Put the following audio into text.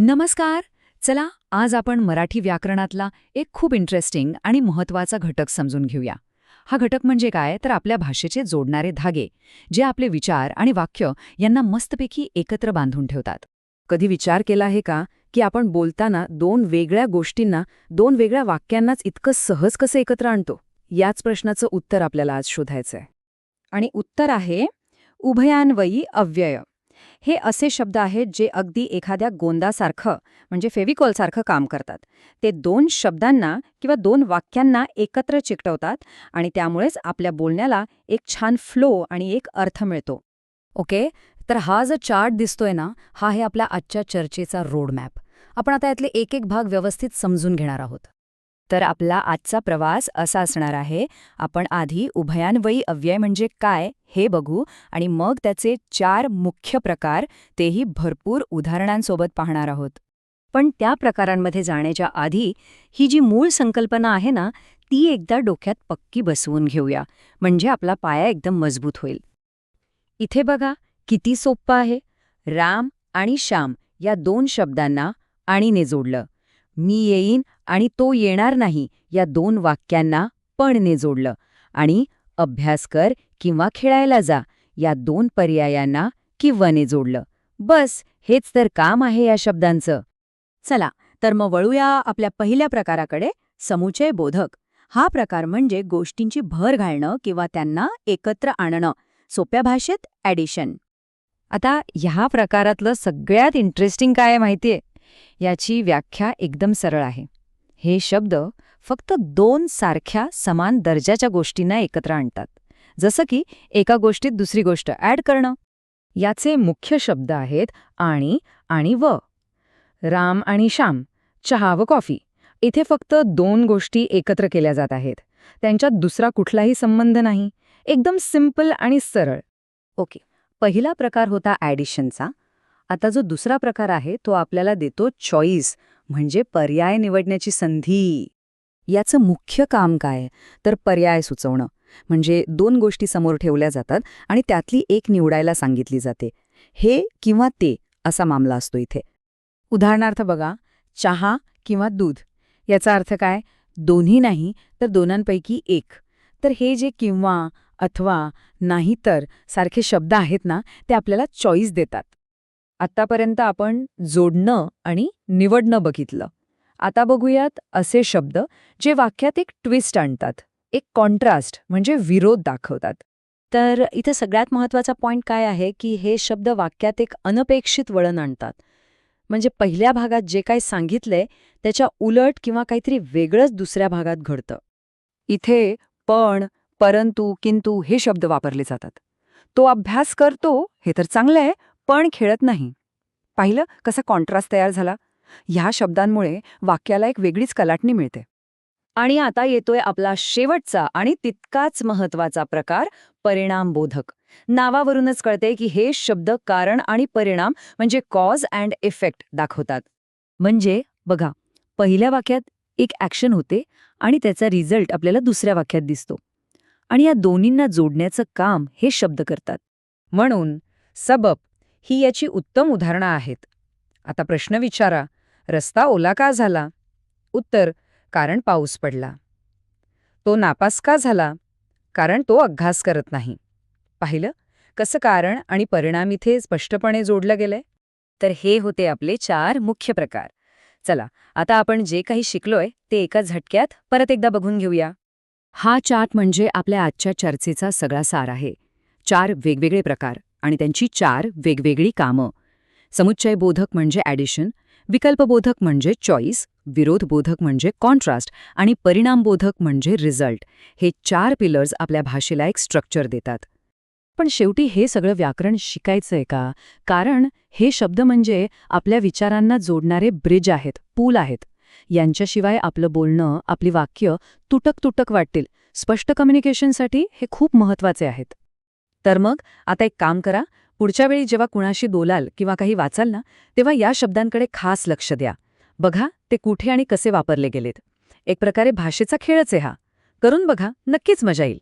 नमस्कार. चला आज आपण मराठी व्याकरणातला एक खूप इंटरेस्टिंग आणि महत्त्वाचा घटक समजून घेऊया. हा घटक म्हणजे काय तर आपल्या भाषेचे जोडणारे धागे, जे आपले विचार आणि वाक्य यांना मस्तपैकी एकत्र बांधून ठेवतात. कधी विचार केला आहे का की आपण बोलताना दोन वेगळ्या गोष्टींना, दोन वेगळ्या वाक्यांनाच इतकं सहज कसं एकत्र आणतो? याच प्रश्नाचं उत्तर आपल्याला आज शोधायचंय. आणि उत्तर आहे उभयान्वयी अव्यय. हे असे शब्द आहेत जे अगदी एखाद्या गोंदासारखं म्हणजे फेविकॉलसारखं काम करतात. ते दोन शब्दांना किंवा दोन वाक्यांना एकत्र चिकटवतात आणि त्यामुळेच आपल्या बोलण्याला एक छान फ्लो आणि एक अर्थ मिळतो. ओके, तर हा जो चार्ट दिसतोय ना, हा आहे आपल्या आजच्या चर्चेचा रोडमॅप. आपण आता यातले एक एक भाग व्यवस्थित समजून घेणार आहोत. तर आपला आजचा प्रवास असा असणार आहे. आपण आधी उभयान्वयी अव्यय म्हणजे काय हे बघू आणि मग त्याचे 4 मुख्य प्रकार, तेही भरपूर उदाहरणांसोबत पाहणार आहोत. पण त्या प्रकारांमध्ये जाण्याच्या आधी ही जी मूळ संकल्पना आहे ना, ती एकदा डोक्यात पक्की बसवून घेऊया, म्हणजे आपला पाया एकदम मजबूत होईल. इथे बघा किती सोप्पं आहे. राम आणि श्याम या दोन शब्दांना आणीने जोडलं. मी येईन आणि तो येणार नाही या दोन वाक्यांना पणने जोडलं. आणि अभ्यास कर किंवा खेळायला जा या दोन पर्यायांना किंवाने जोडलं. बस हेच तर काम आहे या शब्दांचं. चला तर मग वळूया आपल्या पहिल्या प्रकाराकडे, समुच्चय बोधक. हा प्रकार म्हणजे गोष्टींची भर घालणं किंवा त्यांना एकत्र आणणं, सोप्या भाषेत ॲडिशन. आता ह्या प्रकारातलं सगळ्यात इंटरेस्टिंग काय आहे माहितीये? याची व्याख्या एकदम सरळ आहे. हे शब्द फक्त दोन सारख्या समान दर्जाच्या गोष्टींना एकत्र आणतात. जसं की एका गोष्टीत दुसरी गोष्ट ॲड करणं. याचे मुख्य शब्द आहेत आणि आणि व. राम आणि श्याम, चहा व कॉफी. इथे फक्त दोन गोष्टी एकत्र केल्या जात आहेत. त्यांच्यात दुसरा कुठलाही संबंध नाही. एकदम सिंपल आणि सरळ. ओके, पहिला प्रकार होता ॲडिशनचा. आता जो दुसरा प्रकार आहे तो आपल्याला देतो चॉईस, म्हणजे पर्याय निवडण्याची संधी. याचं मुख्य काम काय तर पर्याय सुचवणं. म्हणजे दोन गोष्टी समोर ठेवल्या जातात आणि त्यातली एक निवडायला सांगितली जाते. हे किंवा ते असा मामला असतो इथे. उदाहरणार्थ बघा, चहा किंवा दूध. याचा अर्थ काय? दोन्ही नाही तर दोनांपैकी एक. तर हे जे किंवा, अथवा, नाही तर सारखे शब्द आहेत ना, ते आपल्याला चॉईस देतात. आत्तापर्यंत आपण जोडणं आणि निवडणं बघितलं. आता बघूयात असे शब्द जे वाक्यात एक ट्विस्ट आणतात, एक कॉन्ट्रास्ट म्हणजे विरोध दाखवतात. तर इथं सगळ्यात महत्त्वाचा पॉइंट काय आहे की हे शब्द वाक्यात एक अनपेक्षित वळण आणतात. म्हणजे पहिल्या भागात जे काही सांगितलंय त्याच्या उलट किंवा काहीतरी वेगळंच दुसऱ्या भागात घडतं. इथे पण, परंतु, किंतु हे शब्द वापरले जातात. तो अभ्यास करतो हे तर चांगलं आहे, पण खेळत नाही. पाहिलं कसा कॉन्ट्रास्ट तयार झाला? ह्या शब्दांमुळे वाक्याला एक वेगळीच कलाटणी मिळते. आणि आता येतोय आपला शेवटचा आणि तितकाच महत्त्वाचा प्रकार, परिणामबोधक. नावावरूनच कळते की हे शब्द कारण आणि परिणाम म्हणजे कॉज अँड इफेक्ट दाखवतात. म्हणजे बघा, पहिल्या वाक्यात एक ॲक्शन होते आणि त्याचा रिझल्ट आपल्याला दुसऱ्या वाक्यात दिसतो. आणि या दोन्हींना जोडण्याचं काम हे शब्द करतात. म्हणून सबब ही याची उत्तम उदाहरणं आहेत. आता प्रश्न विचारा, रस्ता ओला का झाला? उत्तर, कारण पाऊस पडला. तो नापास का झाला? कारण तो अभ्यास करत नाही. पाहिलं कसं कारण आणि परिणाम इथे स्पष्टपणे जोडलं गेलंय? तर हे होते आपले 4 मुख्य प्रकार. चला आता आपण जे काही शिकलोय ते एका झटक्यात परत एकदा बघून घेऊया. हा चार्ट म्हणजे आपल्या आजच्या चर्चेचा सगळा सार आहे. 4 वेगवेगळे प्रकार आणि त्यांची 4 वेगवेगळी कामं. समुच्चयबोधक म्हणजे ॲडिशन, विकल्पबोधक म्हणजे चॉईस, विरोधबोधक म्हणजे कॉन्ट्रास्ट आणि परिणामबोधक म्हणजे रिझल्ट. हे 4 पिलर्स आपल्या भाषेला एक स्ट्रक्चर देतात. पण शेवटी हे सगळं व्याकरण शिकायचंय का? कारण हे शब्द म्हणजे आपल्या विचारांना जोडणारे ब्रिज आहेत, पूल आहेत. यांच्याशिवाय आपलं बोलणं, आपली वाक्य तुटक तुटक वाटतील. स्पष्ट कम्युनिकेशनसाठी हे खूप महत्त्वाचे आहेत. तर मग आता एक काम करा, पुढच्या वेळी जेव्हा कुणाशी बोलाल किंवा काही वाचाल ना, तेव्हा या शब्दांकडे खास लक्ष द्या. बघा ते कुठे आणि कसे वापरले गेलेत. एक प्रकारे भाषेचा खेळच आहे हा. करून बघा, नक्कीच मजा येईल.